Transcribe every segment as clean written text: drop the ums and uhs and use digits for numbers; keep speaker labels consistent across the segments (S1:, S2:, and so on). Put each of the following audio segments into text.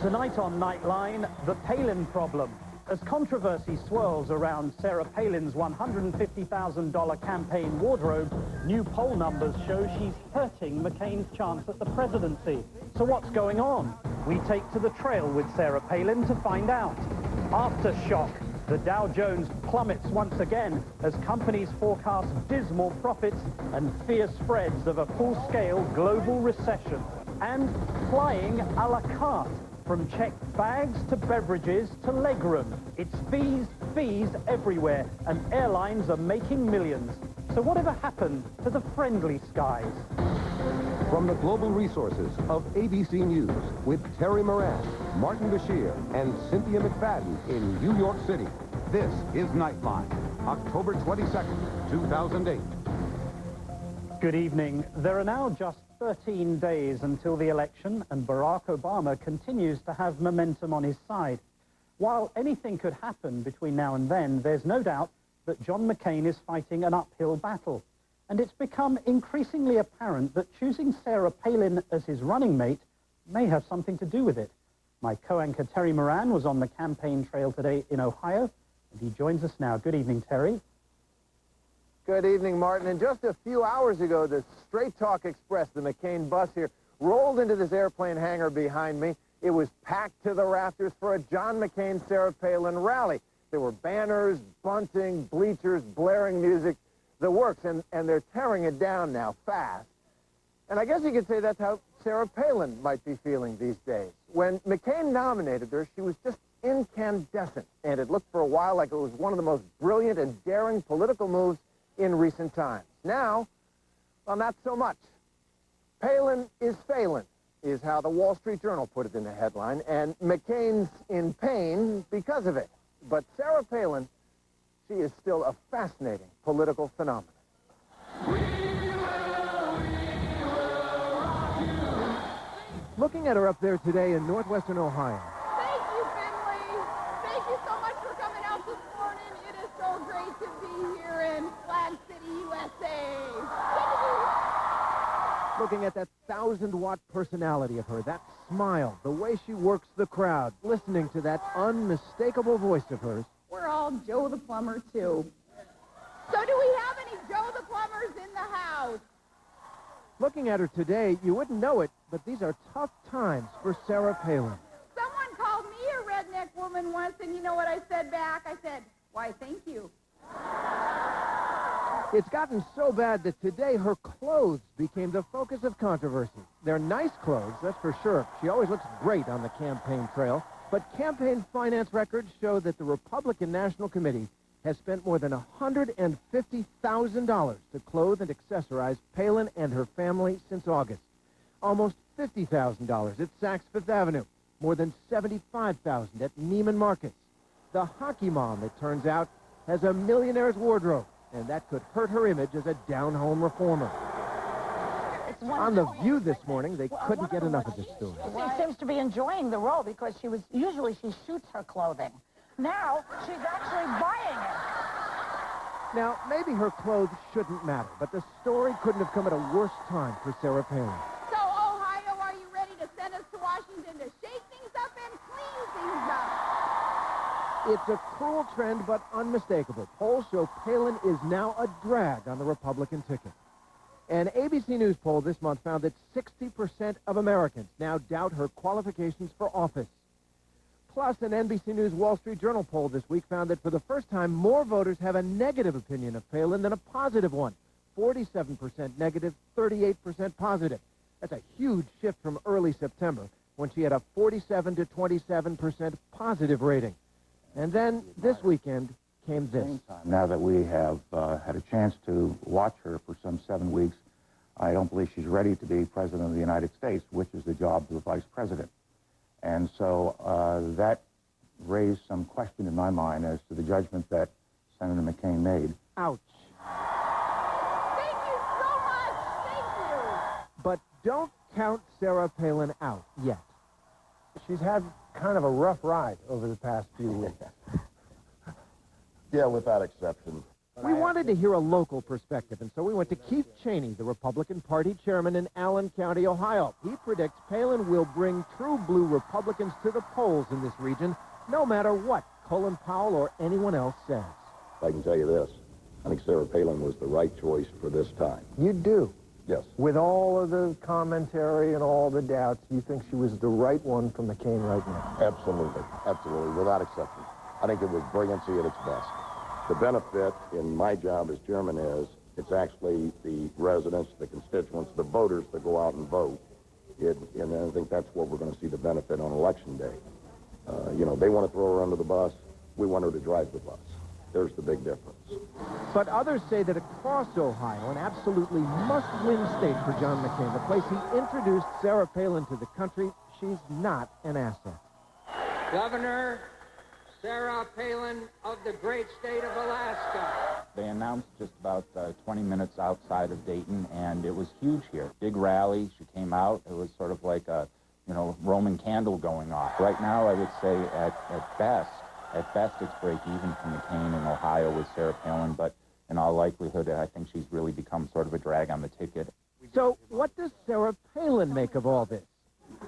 S1: Tonight on Nightline, the Palin problem. As controversy swirls around Sarah Palin's $150,000 campaign wardrobe, new poll numbers show she's hurting McCain's chance at the presidency. So what's going on? We take to the trail with Sarah Palin to find out. Aftershock. The Dow Jones plummets once again as companies forecast dismal profits and fear spreads of a full-scale global recession. And flying a la carte. From checked bags to beverages to legroom. It's fees, fees everywhere, and airlines are making millions. So whatever happened to the friendly skies?
S2: From the global resources of ABC News with Terry Moran, Martin Bashir, and Cynthia McFadden in New York City. This is Nightline, October 22nd, 2008.
S1: Good evening. There are now just 13 days until the election, and Barack Obama continues to have momentum on his side. While anything could happen between now and then, there's no doubt that John McCain is fighting an uphill battle. And it's become increasingly apparent that choosing Sarah Palin as his running mate may have something to do with it. My co-anchor Terry Moran was on the campaign trail today in Ohio, and he joins us now. Good evening, Terry.
S3: Good evening, Martin. And just a few hours ago, the Straight Talk Express, the McCain bus here, rolled into this airplane hangar behind me. It was packed to the rafters for a John McCain, Sarah Palin rally. There were banners, bunting, bleachers, blaring music, the works, and they're tearing it down now fast. And I guess you could say that's how Sarah Palin might be feeling these days. When McCain nominated her, she was just incandescent, and it looked for a while like it was one of the most brilliant and daring political moves in recent times. Now, well, not so much. Palin is failing, is how the Wall Street Journal put it in the headline, and McCain's in pain because of it. But Sarah Palin, she is still a fascinating political phenomenon. Looking at her up there today in northwestern Ohio.
S4: Thank you, Finley. Thank you so much for coming out this morning. It is so great to be here in Flag City, USA.
S3: Looking at that 1,000-watt personality of her, that smile, the way she works the crowd, listening to that unmistakable voice of hers.
S4: We're all Joe the Plumber, too. So do we have any Joe the Plumbers in the house?
S3: Looking at her today, you wouldn't know it, but these are tough times for Sarah Palin.
S4: Someone called me a redneck woman once, and you know what I said back? I said, why, thank you.
S3: It's gotten so bad that today her clothes became the focus of controversy. They're nice clothes, that's for sure. She always looks great on the campaign trail. But campaign finance records show that the Republican National Committee has spent more than $150,000 to clothe and accessorize Palin and her family since August. Almost $50,000 at Saks Fifth Avenue. More than $75,000 at Neiman Marcus. The hockey mom, it turns out, has a millionaire's wardrobe, and that could hurt her image as a down-home reformer. On The View this morning, they couldn't get enough of this story.
S5: She seems to be enjoying the role because usually she shoots her clothing. Now, she's actually buying it.
S3: Now, maybe her clothes shouldn't matter, but the story couldn't have come at a worse time for Sarah Palin.
S4: So, Ohio, are you ready to send us to Washington to shake things up and clean things up?
S3: It's a cruel trend, but unmistakable. Polls show Palin is now a drag on the Republican ticket. An ABC News poll this month found that 60% of Americans now doubt her qualifications for office. Plus, an NBC News Wall Street Journal poll this week found that for the first time, more voters have a negative opinion of Palin than a positive one. 47% negative, 38% positive. That's a huge shift from early September, when she had a 47 to 27% positive rating. And then this weekend came this.
S6: Now that we have had a chance to watch her for some 7 weeks, I don't believe she's ready to be president of the United States, which is the job of the vice president. And so that raised some question in my mind as to the judgment that Senator McCain made.
S3: Ouch.
S4: Thank you so much. Thank you.
S3: But don't count Sarah Palin out yet.
S7: She's had kind of a rough ride over the past few weeks.
S8: Yeah, without exception.
S3: We wanted to hear a local perspective, and so we went to Keith Cheney, the Republican Party chairman in Allen County, Ohio. He predicts Palin will bring true blue Republicans to the polls in this region, no matter what Colin Powell or anyone else says.
S8: I can tell you this. I think Sarah Palin was the right choice for this time.
S3: You do?
S8: Yes.
S3: With all of the commentary and all the doubts, you think she was the right one for McCain right now?
S8: Absolutely. Absolutely. Without exception. I think it was brilliancy at its best. The benefit in my job as chairman is it's actually the residents, the constituents, the voters that go out and vote. And I think that's what we're going to see the benefit on Election Day. They want to throw her under the bus. We want her to drive the bus. There's the big difference.
S3: But others say that across Ohio, an absolutely must-win state for John McCain, the place he introduced Sarah Palin to the country, she's not an asset.
S9: Governor Sarah Palin of the great state of Alaska.
S6: They announced just about 20 minutes outside of Dayton, and it was huge here. Big rally. She came out. It was sort of like a, Roman candle going off. Right now, I would say at best, it's break even for McCain in Ohio with Sarah Palin, but in all likelihood, I think she's really become sort of a drag on the ticket.
S3: So what does Sarah Palin make of all this?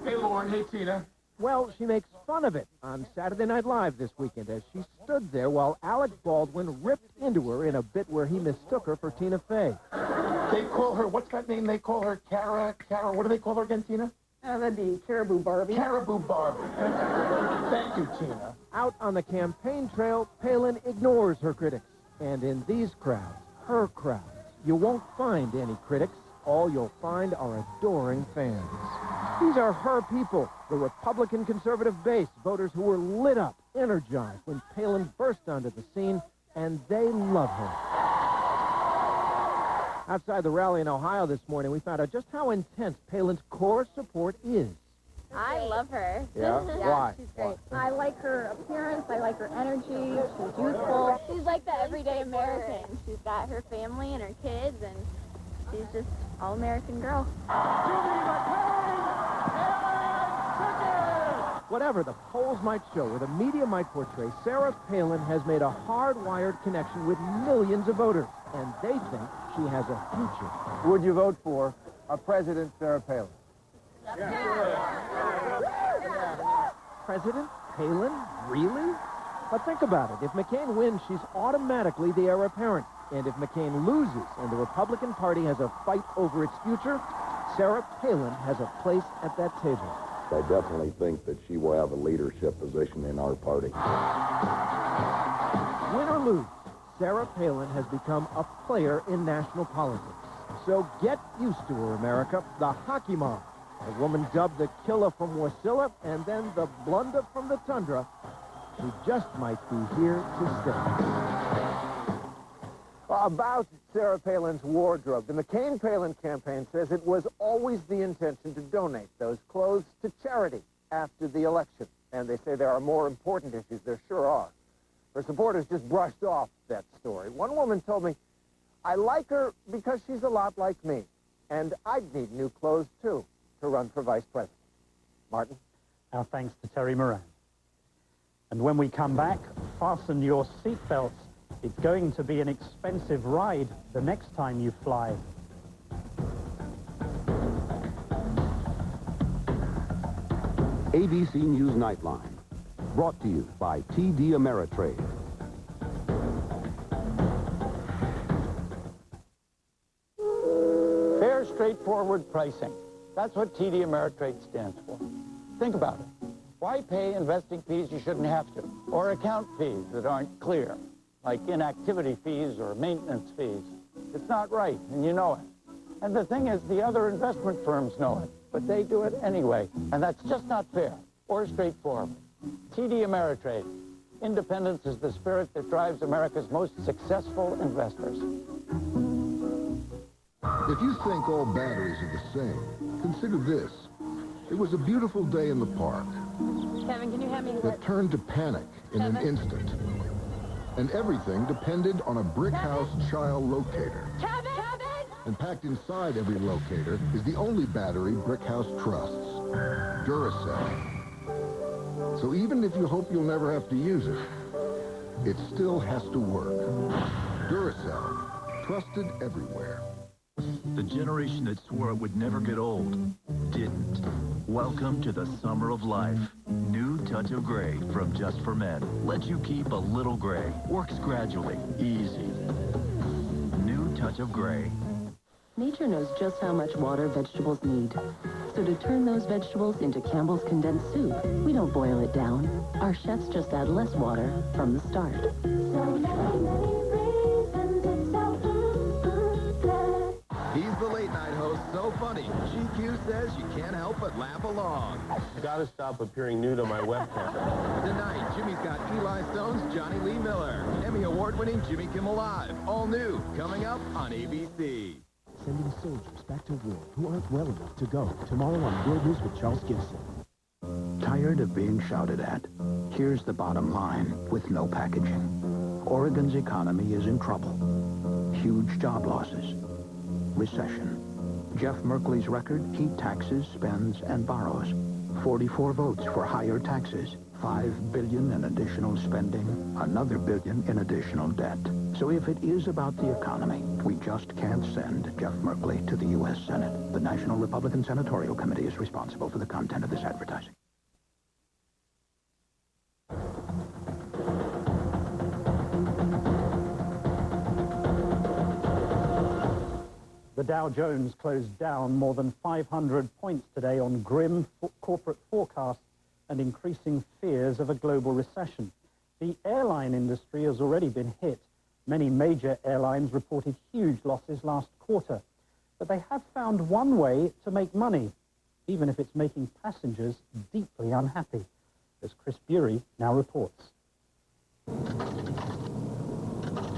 S10: Hey, Lauren. Hey, Tina.
S3: Well, she makes fun of it on Saturday Night Live this weekend as she stood there while Alec Baldwin ripped into her in a bit where he mistook her for Tina Fey.
S10: They call her, what's that name? They call her Cara, what do they call her again, Tina?
S4: That'd be Caribou Barbie.
S10: Caribou Barbie. Thank you, Tina.
S3: Out on the campaign trail, Palin ignores her critics. And in these crowds, her crowds, you won't find any critics. All you'll find are adoring fans. These are her people, the Republican conservative base, voters who were lit up, energized when Palin burst onto the scene, and they love her. Outside the rally in Ohio this morning, we found out just how intense Palin's core support is.
S11: I love her.
S3: Yeah? Why?
S11: She's great. I like her appearance. I like her energy. She's youthful. She's like the everyday American. She's got her family and her kids, and she's just all-American girl.
S3: Whatever the polls might show or the media might portray, Sarah Palin has made a hardwired connection with millions of voters, and they think she has a future. Would you vote for a President Sarah Palin? President Palin? Really? But think about it. If McCain wins, she's automatically the heir apparent. And if McCain loses and the Republican Party has a fight over its future, Sarah Palin has a place at that table.
S8: I definitely think that she will have a leadership position in our party.
S3: Win or lose, Sarah Palin has become a player in national politics. So get used to her, America, the hockey mom. A woman dubbed the killer from Wasilla and then the blunder from the tundra. She just might be here to stay. About Sarah Palin's wardrobe, the McCain-Palin campaign says it was always the intention to donate those clothes to charity after the election. And they say there are more important issues. There sure are. Her supporters just brushed off that story. One woman told me, I like her because she's a lot like me. And I'd need new clothes, too, to run for vice president. Martin?
S1: Our thanks to Terry Moran. And when we come back, fasten your seatbelts. It's going to be an expensive ride the next time you fly.
S2: ABC News Nightline, brought to you by TD Ameritrade.
S9: Fair, straightforward pricing. That's what TD Ameritrade stands for. Think about it. Why pay investing fees you shouldn't have to, or account fees that aren't clear, like inactivity fees or maintenance fees? It's not right, and you know it. And the thing is, the other investment firms know it, but they do it anyway, and that's just not fair or straightforward. TD Ameritrade. Independence is the spirit that drives America's most successful investors.
S12: If you think all batteries are the same, consider this. It was a beautiful day in the park.
S11: Kevin, can you have me?
S12: That turned to panic in an instant. And everything depended on a brick house child locator.
S11: Kevin!
S12: And packed inside every locator is the only battery brick house trusts, Duracell. So even if you hope you'll never have to use it, it still has to work. Duracell, trusted everywhere.
S13: The generation that swore it would never get old didn't. Welcome to the summer of life. New Touch of Gray from Just for Men. Lets you keep a little gray. Works gradually. Easy. New Touch of Gray.
S14: Nature knows just how much water vegetables need. So to turn those vegetables into Campbell's condensed soup, we don't boil it down. Our chefs just add less water from the start.
S15: He's the late-night host, so funny. GQ says you can't help but laugh along.
S16: Gotta stop appearing nude on my webcam.
S15: Tonight, Jimmy's got Eli Stone's Johnny Lee Miller. Emmy Award-winning Jimmy Kimmel Live. All new, coming up on ABC.
S17: Sending soldiers back to war who aren't well enough to go. Tomorrow on World News with Charles Gibson.
S18: Tired of being shouted at? Here's the bottom line with no packaging. Oregon's economy is in trouble. Huge job losses. Recession. Jeff Merkley's record, he taxes, spends, and borrows. 44 votes for higher taxes. $5 billion in additional spending. Another $1 billion in additional debt. So if it is about the economy, we just can't send Jeff Merkley to the U.S. Senate. The National Republican Senatorial Committee is responsible for the content of this advertising.
S1: The Dow Jones closed down more than 500 points today on grim corporate forecasts and increasing fears of a global recession. The airline industry has already been hit. Many major airlines reported huge losses last quarter. But they have found one way to make money, even if it's making passengers deeply unhappy, as Chris Bury now reports.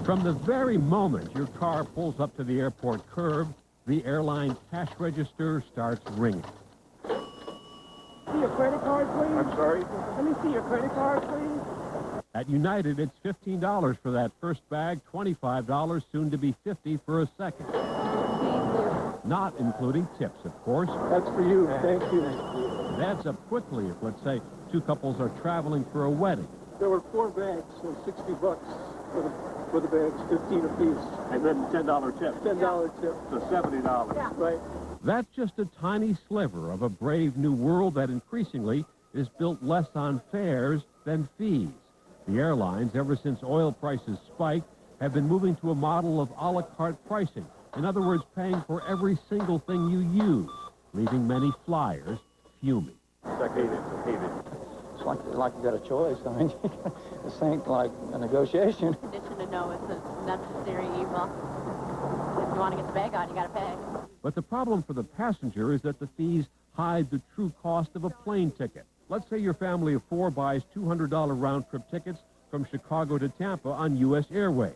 S19: From the very moment your car pulls up to the airport curb, the airline cash register starts ringing.
S7: See your credit card, please?
S16: I'm sorry?
S7: Let me see your credit card, please.
S19: At United, it's $15 for that first bag, $25, soon to be $50 for a second. Not including tips, of course.
S7: That's for you. Thank you.
S19: It adds up quickly if, let's say, two couples are traveling for a wedding.
S7: There were 4 bags, so $60 for the bags, 15 apiece.
S16: And then $10 tip.
S7: $10 tip.
S16: So $70.
S7: Yeah. Right.
S19: That's just a tiny sliver of a brave new world that increasingly is built less on fares than fees. The airlines, ever since oil prices spiked, have been moving to a model of a la carte pricing. In other words, paying for every single thing you use, leaving many flyers fuming.
S16: I hate it.
S9: It's like you got a choice. I mean, this ain't like a negotiation.
S11: Condition to know it's a necessary evil. If you want to get the bag on, you got to pay.
S19: But the problem for the passenger is that the fees hide the true cost of a plane ticket. Let's say your family of 4 buys $200 round-trip tickets from Chicago to Tampa on U.S. Airways.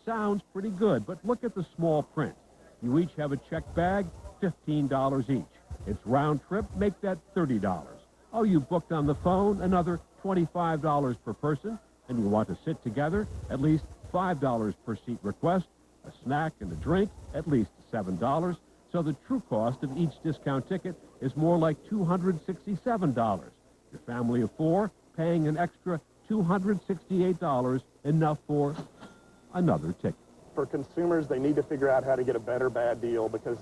S19: Sounds pretty good, but look at the small print. You each have a checked bag, $15 each. It's round-trip, make that $30. Oh, you booked on the phone, another $25 per person, and you want to sit together, at least $5 per seat request, a snack and a drink, at least $7. So the true cost of each discount ticket is more like $267. Your family of 4 paying an extra $268, enough for another ticket.
S10: For consumers, they need to figure out how to get a better bad deal because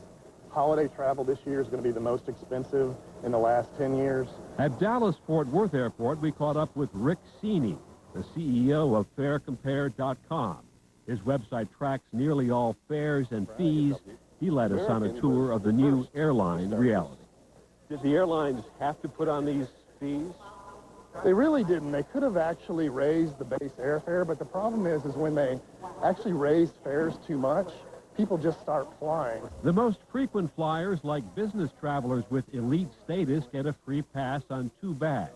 S10: holiday travel this year is going to be the most expensive in the last 10 years.
S19: At Dallas-Fort Worth Airport, we caught up with Rick Seeney, the CEO of FareCompare.com. His website tracks nearly all fares and fees. He led us on a tour of the new airline reality.
S16: Did the airlines have to put on these fees?
S10: They really didn't. They could have actually raised the base airfare, but the problem is when they actually raise fares too much, people just start flying.
S19: The most frequent flyers, like business travelers with elite status, get a free pass on 2 bags.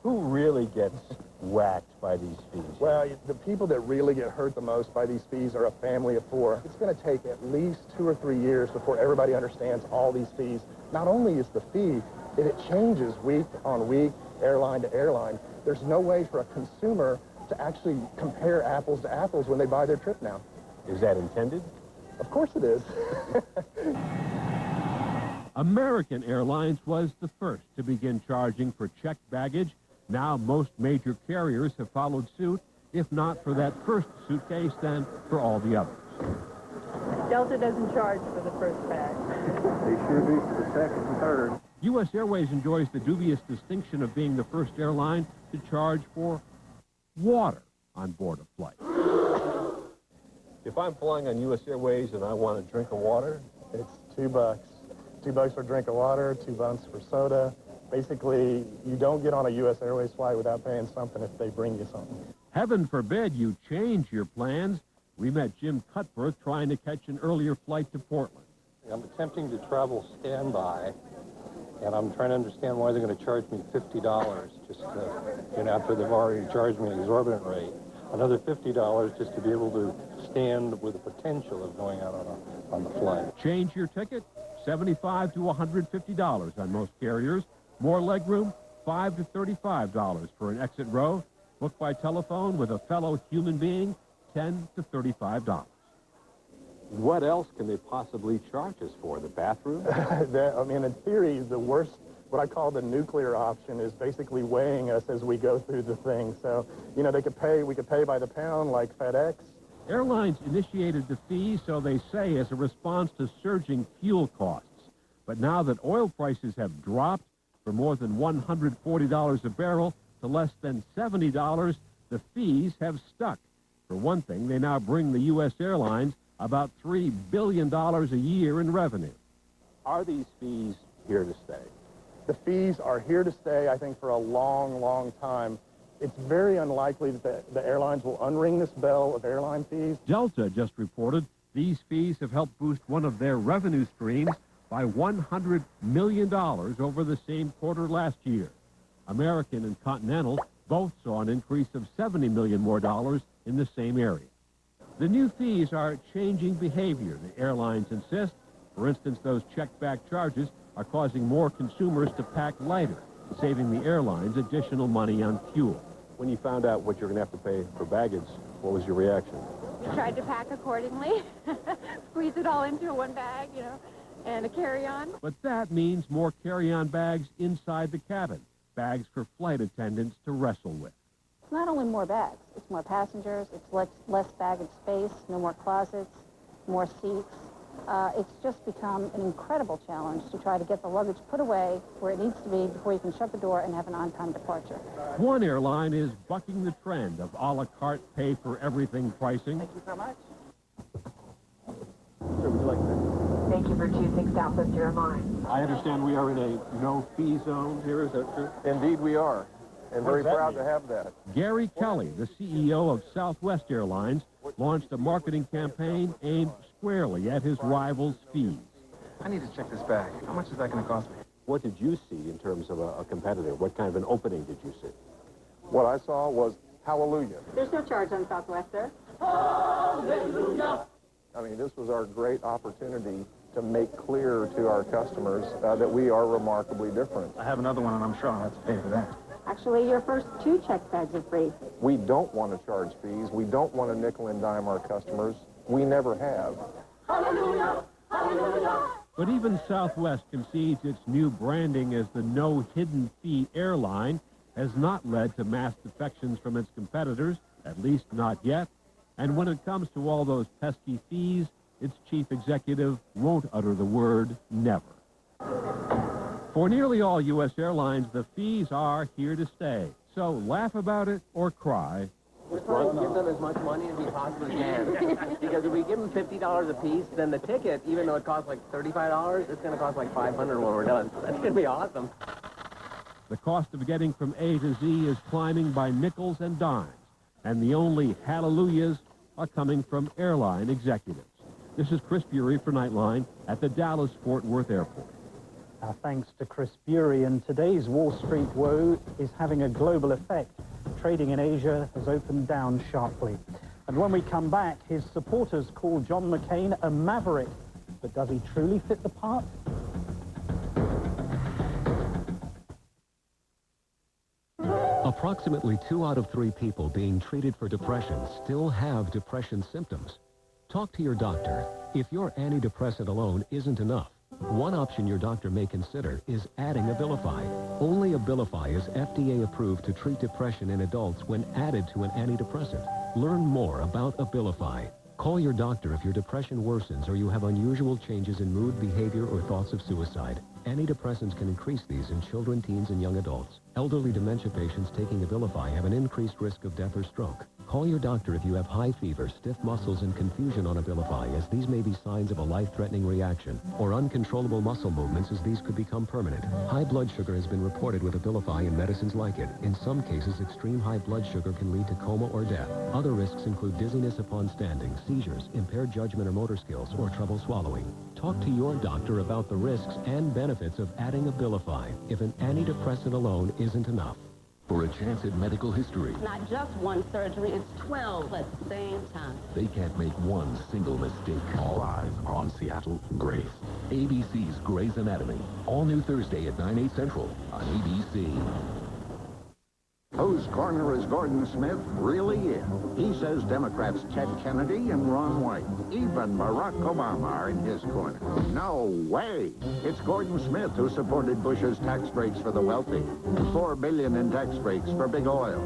S16: Who really gets whacked by these fees?
S10: Well, the people that really get hurt the most by these fees are a family of 4. It's going to take at least 2 or 3 years before everybody understands all these fees. Not only is the fee, it changes week on week, airline to airline. There's no way for a consumer to actually compare apples to apples when they buy their trip now.
S16: Is that intended?
S10: Of course it is.
S19: American Airlines was the first to begin charging for checked baggage. Now most major carriers have followed suit, If not for that first suitcase, then for all the others.
S20: Delta doesn't charge for the first bag.
S7: They sure do for the second and third.
S19: U.S. Airways enjoys the dubious distinction of being the first airline to charge for water on board a flight.
S7: If I'm flying on U.S. Airways and I want a drink of water,
S10: It's $2. $2 for a drink of water, $2 for soda. Basically, you don't get on a U.S. Airways flight without paying something if they bring you something.
S19: Heaven forbid you change your plans. We met Jim Cutbirth trying to catch an earlier flight to Portland.
S21: I'm attempting to travel standby, and I'm trying to understand why they're going to charge me $50 just to, after they've already charged me an exorbitant rate. Another $50 just to be able to stand with the potential of going out on the flight.
S19: Change your ticket, $75 to $150 on most carriers. More legroom, $5 to $35 for an exit row. Book by telephone with a fellow human being, $10 to $35.
S22: What else can they possibly charge us for? The bathroom?
S10: In theory, the worst, what I call the nuclear option, is basically weighing us as we go through the thing. So, we could pay by the pound like FedEx.
S19: Airlines initiated the fee, so they say, as a response to surging fuel costs. But now that oil prices have dropped from more than $140 a barrel to less than $70, the fees have stuck. For one thing, they now bring the U.S. airlines about $3 billion a year in revenue.
S22: Are these fees here to stay?
S10: The fees are here to stay, I think, for a long, long time. It's very unlikely that the airlines will unring this bell of airline fees.
S19: Delta just reported these fees have helped boost one of their revenue streams by $100 million over the same quarter last year. American and Continental both saw an increase of $70 million more in the same area. The new fees are changing behavior, the airlines insist. For instance, those check-back charges are causing more consumers to pack lighter, saving the airlines additional money on fuel.
S22: When you found out what you're going to have to pay for baggage, what was your reaction?
S11: Tried to pack accordingly, squeeze it all into one bag, and a carry-on.
S19: But that means more carry-on bags inside the cabin, bags for flight attendants to wrestle with.
S5: It's not only more bags, it's more passengers, it's less baggage space, no more closets, more seats. It's just become an incredible challenge to try to get the luggage put away where it needs to be before you can shut the door and have an on-time departure.
S19: One airline is bucking the trend of a la carte pay-for-everything pricing.
S5: Thank you so much.
S22: Sure, would you like that?
S20: Thank you for choosing Southwest Airlines.
S22: I understand we are in a no-fee zone here. Is that true?
S10: Indeed, we are, and very proud to have that.
S19: Gary Kelly, the CEO of Southwest Airlines, launched a marketing campaign aimed squarely at his rivals' fees.
S10: I need to check this bag. How much is that going to cost me?
S22: What did you see in terms of a competitor? What kind of an opening did you see?
S10: What I saw was hallelujah.
S20: There's no charge on Southwest, sir.
S10: Hallelujah! This was our great opportunity to make clear to our customers that we are remarkably different.
S7: I have another one, and I'm sure I'll have to pay for that.
S20: Actually, your first 2 check bags are free.
S10: We don't want to charge fees. We don't want to nickel and dime our customers. We never have.
S20: Hallelujah! Hallelujah!
S19: But even Southwest concedes its new branding as the no hidden fee airline has not led to mass defections from its competitors, at least not yet. And when it comes to all those pesky fees, its chief executive won't utter the word never. For nearly all U.S. airlines, the fees are here to stay. So laugh about it or cry.
S23: We're trying to give them as much money as we possibly can. Because if we give them $50 a piece, then the ticket, even though it costs like $35, it's going to cost like $500 when we're done. That's going to be awesome.
S19: The cost of getting from A to Z is climbing by nickels and dimes. And the only hallelujahs are coming from airline executives. This is Chris Bury for Nightline at the Dallas-Fort Worth Airport.
S1: Thanks to Chris Bury, and today's Wall Street woe is having a global effect. Trading in Asia has opened down sharply. And when we come back, his supporters call John McCain a maverick. But does he truly fit the part?
S24: Approximately 2 out of 3 people being treated for depression still have depression symptoms. Talk to your doctor. If your antidepressant alone isn't enough, One option your doctor may consider is adding Abilify. Only Abilify is FDA approved to treat depression in adults when added to an antidepressant. Learn more about Abilify. Call your doctor if your depression worsens or you have unusual changes in mood, behavior, or thoughts of suicide. Antidepressants can increase these in children, teens, and young adults. Elderly dementia patients taking Abilify have an increased risk of death or stroke. Call your doctor if you have high fever, stiff muscles, and confusion on Abilify, as these may be signs of a life-threatening reaction, or uncontrollable muscle movements, as these could become permanent. High blood sugar has been reported with Abilify and medicines like it. In some cases, extreme high blood sugar can lead to coma or death. Other risks include dizziness upon standing, seizures, impaired judgment or motor skills, or trouble swallowing. Talk to your doctor about the risks and benefits of adding Abilify if an antidepressant alone isn't enough. For a chance at medical history,
S14: Not just one surgery, it's 12 at the same time.
S24: they can't make one single mistake. All eyes are on Seattle Grace. ABC's Grey's Anatomy. All new Thursday at 9/8 Central on ABC.
S3: Whose corner is Gordon Smith really in? He says Democrats Ted Kennedy and Ron White. Even Barack Obama are in his corner. No way! It's Gordon Smith who supported Bush's tax breaks for the wealthy. $4 billion in tax breaks for big oil.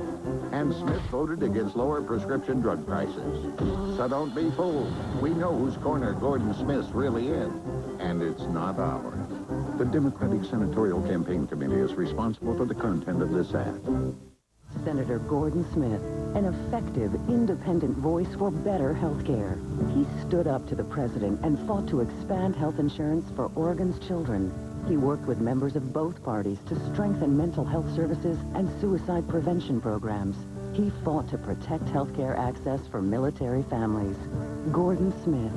S3: And Smith voted against lower prescription drug prices. So don't be fooled. We know whose corner Gordon Smith's really in. And it's not ours. The Democratic Senatorial Campaign Committee is responsible for the content of this ad.
S4: Senator Gordon Smith, an effective, independent voice for better health care. He stood up to the president and fought to expand health insurance for Oregon's children. He worked with members of both parties to strengthen mental health services and suicide prevention programs. He fought to protect health care access for military families. Gordon Smith,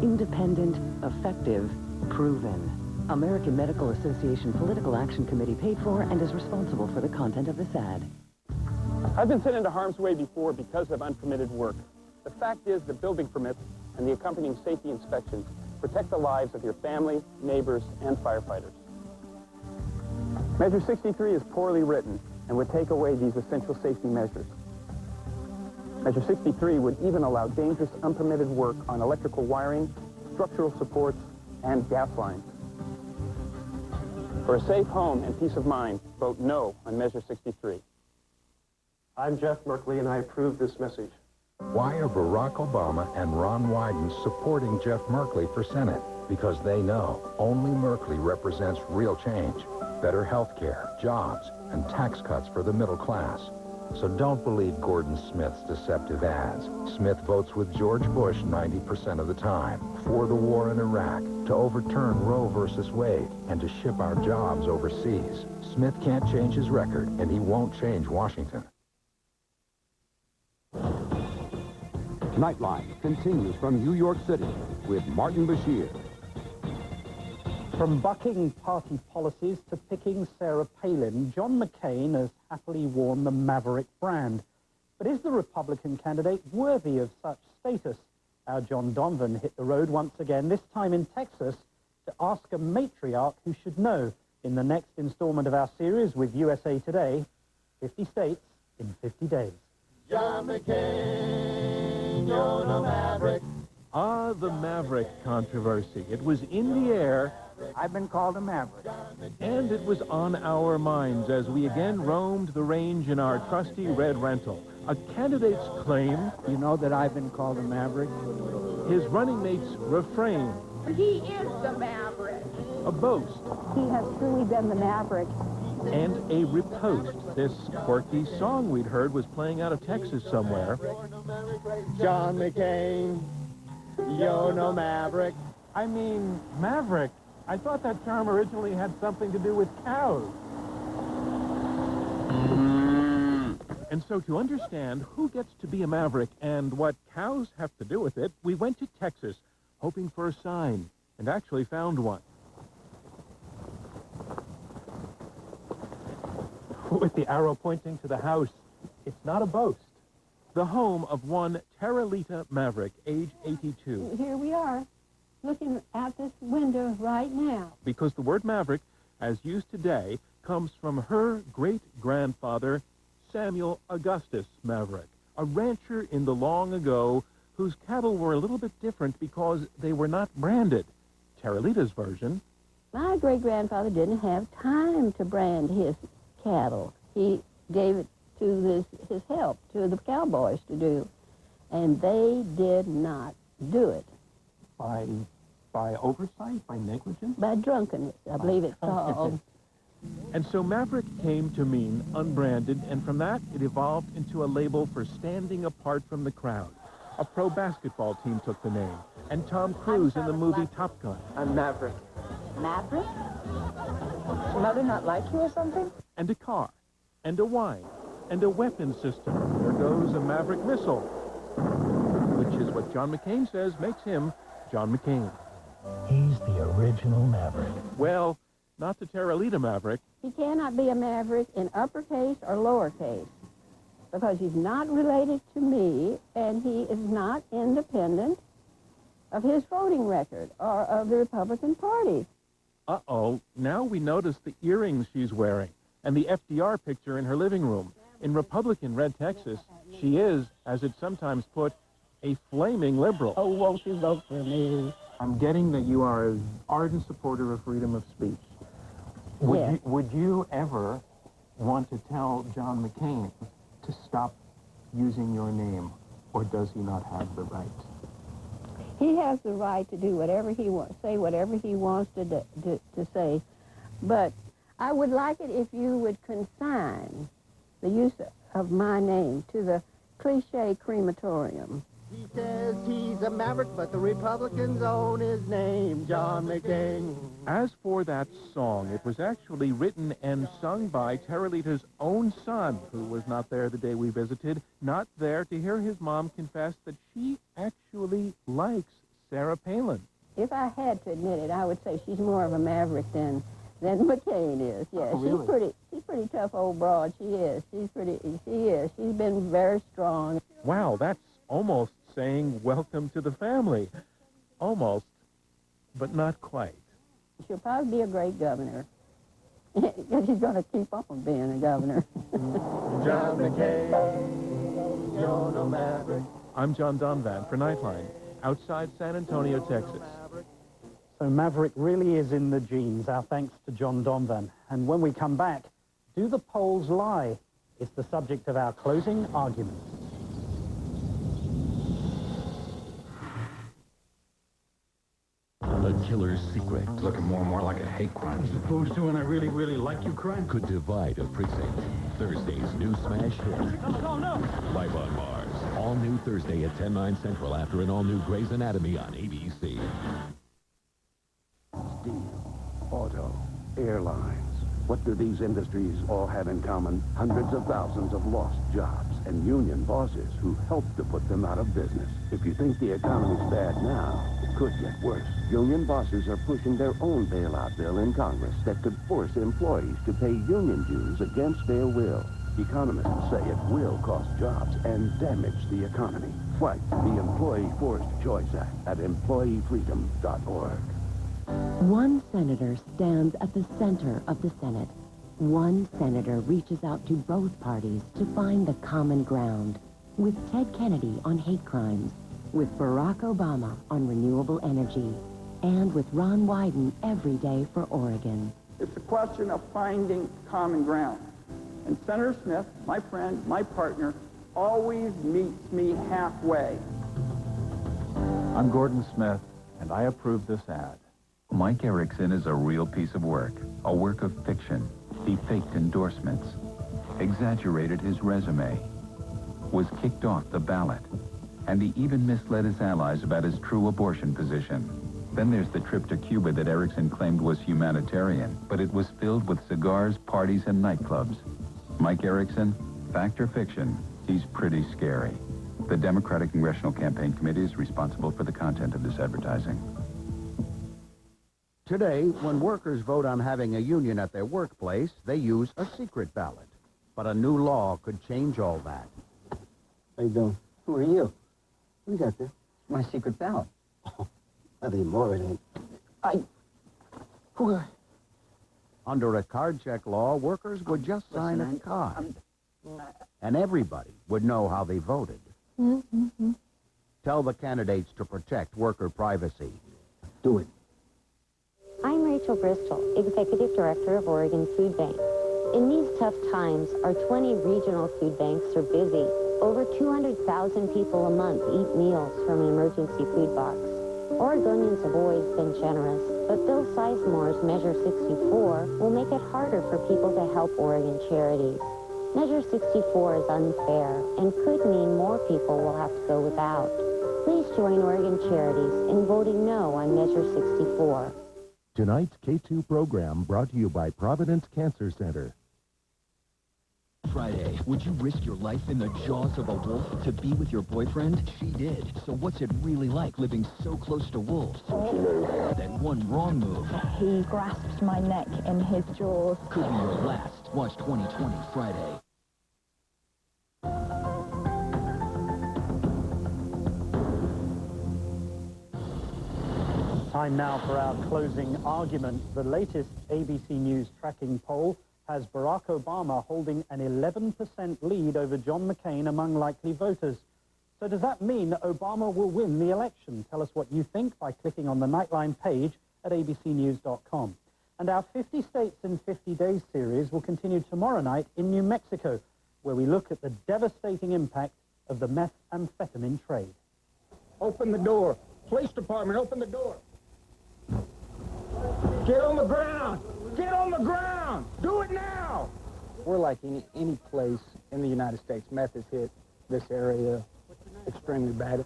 S4: independent, effective, proven. American Medical Association Political Action Committee paid for and is responsible for the content of this ad.
S6: I've been sent into harm's way before because of unpermitted work. The fact is the building permits and the accompanying safety inspections protect the lives of your family, neighbors, and firefighters. Measure 63 is poorly written and would take away these essential safety measures. Measure 63 would even allow dangerous unpermitted work on electrical wiring, structural supports, and gas lines. For a safe home and peace of mind, vote no on Measure 63.
S21: I'm Jeff Merkley, and I approve this message.
S8: Why are Barack Obama and Ron Wyden supporting Jeff Merkley for Senate? Because they know only Merkley represents real change, better health care, jobs, and tax cuts for the middle class. So don't believe Gordon Smith's deceptive ads. Smith votes with George Bush 90% of the time, for the war in Iraq, to overturn Roe versus Wade, and to ship our jobs overseas. Smith can't change his record, and he won't change Washington.
S2: Nightline continues from New York City with Martin Bashir.
S1: From bucking party policies to picking Sarah Palin, John McCain has happily worn the Maverick brand. But is the Republican candidate worthy of such status? Our John Donovan hit the road once again, this time in Texas, to ask a matriarch who should know in the next installment of our series with USA Today, 50 states in 50 days.
S25: John McCain, you're the Maverick.
S19: Ah, the Maverick controversy. It was in the air.
S26: I've been called a Maverick.
S19: And it was on our minds as we again roamed the range in our trusty red rental. A candidate's claim.
S26: You know that I've been called a Maverick?
S19: His running mate's refrain.
S11: He is the Maverick.
S19: A boast.
S5: He has truly been the Maverick.
S19: And a repost. This quirky song we'd heard was playing out of Texas somewhere.
S26: John McCain, you're no Maverick.
S19: I mean, Maverick. I thought that term originally had something to do with cows. And so to understand who gets to be a Maverick and what cows have to do with it, we went to Texas, hoping for a sign, and actually found one. With the arrow pointing to the house, it's not a boast. The home of one Terralita Maverick, age 82.
S27: Here we are, looking out this window right now.
S19: Because the word Maverick, as used today, comes from her great-grandfather, Samuel Augustus Maverick, a rancher in the long ago whose cattle were a little bit different because they were not branded. Terralita's version,
S27: My great-grandfather didn't have time to brand his cattle. He gave it to his help, to the cowboys to do, and they did not do it.
S22: By oversight, by negligence?
S27: By drunkenness, I believe it's called.
S9: And so Maverick came to mean unbranded, and from that it evolved into a label for standing apart from the crowd. A pro basketball team took the name, and Tom Cruise in the movie Top Gun.
S23: I'm Maverick.
S27: Maverick?
S23: Does mother not like you or something?
S9: And a car, and a wine, and a weapon system. There goes a Maverick missile, which is what John McCain says makes him John McCain.
S12: He's the original Maverick.
S9: Well, not to Terralita Maverick.
S27: He cannot be a Maverick in uppercase or lowercase because he's not related to me and he is not independent of his voting record or of the Republican Party.
S9: Uh-oh, now we notice the earrings she's wearing and the FDR picture in her living room. In Republican Red Texas, she is, as it's sometimes put, a flaming liberal.
S27: Oh, won't you vote for me?
S22: I'm getting that you are an ardent supporter of freedom of speech. Would you ever want to tell John McCain to stop using your name, or does he not have the right?
S27: He has the right to do whatever he wants, say whatever he wants to say, but I would like it if you would consign the use of my name to the cliche crematorium.
S26: He says he's a maverick, but the Republicans own his name, John McCain.
S9: As for that song, it was actually written and sung by Terralita's own son, who was not there the day we visited, not there to hear his mom confess that she actually likes Sarah Palin.
S27: If I had to admit it, I would say she's more of a maverick than McCain is. Yes,
S22: really?
S27: She's pretty tough old broad. She is. She's been very strong.
S9: Wow, that's almost saying welcome to the family. Almost, but not quite.
S27: She'll probably be a great governor. Because she's going to keep on being a governor.
S26: John McCain, you're no maverick.
S9: I'm John Donvan for Nightline, outside San Antonio, Texas.
S1: So Maverick really is in the genes, our thanks to John Donvan. And when we come back, do the polls lie? It's the subject of our closing argument.
S24: The killer's secret.
S8: Looking more and more like a hate crime.
S12: As opposed to when I really, really like you crime.
S24: Could divide a precinct. Thursday's new smash hit.
S1: No.
S24: Live on Mars. All new Thursday at 10/9 Central after an all-new Grey's Anatomy on ABC.
S2: Steel, auto, airlines. What do these industries all have in common? Hundreds of thousands of lost jobs and union bosses who helped to put them out of business. If you think the economy's bad now, it could get worse. Union bosses are pushing their own bailout bill in Congress that could force employees to pay union dues against their will. Economists say it will cost jobs and damage the economy. Fight the Employee Forced Choice Act at employeefreedom.org.
S4: One senator stands at the center of the Senate. One senator reaches out to both parties to find the common ground. With Ted Kennedy on hate crimes, with Barack Obama on renewable energy, and with Ron Wyden every day for Oregon.
S13: It's a question of finding common ground. And Senator Smith, my friend, my partner, always meets me halfway.
S15: I'm Gordon Smith, and I approve this ad.
S16: Mike Erickson is a real piece of work, a work of fiction. He faked endorsements, exaggerated his resume, was kicked off the ballot, and he even misled his allies about his true abortion position. Then there's the trip to Cuba that Erickson claimed was humanitarian, but it was filled with cigars, parties, and nightclubs. Mike Erickson, fact or fiction, he's pretty scary. The Democratic Congressional Campaign Committee is responsible for the content of this advertising.
S2: Today, when workers vote on having a union at their workplace, they use a secret ballot. But a new law could change all that.
S17: How you doing? Who are you? Who's that there? My secret ballot. Oh, nothing more, it ain't. Who are...
S2: Under a card check law, workers would just sign a card. And everybody would know how they voted. Tell the candidates to protect worker privacy.
S17: Do it.
S27: I'm Rachel
S3: Rachel Bristol, Executive Director of Oregon Food Bank. In these tough times, our 20 regional food banks are busy. Over 200,000 people a month eat meals from an emergency food box. Oregonians have always been generous, but Bill Sizemore's Measure 64 will make it harder for people to help Oregon charities. Measure 64 is unfair and could mean more people will have to go without. Please join Oregon Charities in voting no on Measure 64.
S6: Tonight's K2 program brought to you by Providence Cancer Center.
S7: Friday, would you risk your life in the jaws of a wolf to be with your boyfriend? She did. So what's it really like living so close to wolves? Then one wrong move.
S10: He grasped my neck in his jaws.
S7: Could be your last. Watch 2020 Friday.
S1: Time now for our closing argument. The latest ABC News tracking poll has Barack Obama holding an 11% lead over John McCain among likely voters. So does that mean that Obama will win the election? Tell us what you think by clicking on the Nightline page at abcnews.com. And our 50 States in 50 Days series will continue tomorrow night in New Mexico, where we look at the devastating impact of the methamphetamine trade.
S13: Open the door. Police department, open the door. Get on the ground! Get on the ground! Do it now! We're like any place in the United States. Meth has hit this area extremely bad.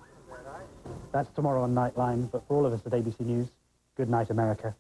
S1: That's tomorrow on Nightline, but for all of us at ABC News, good night, America.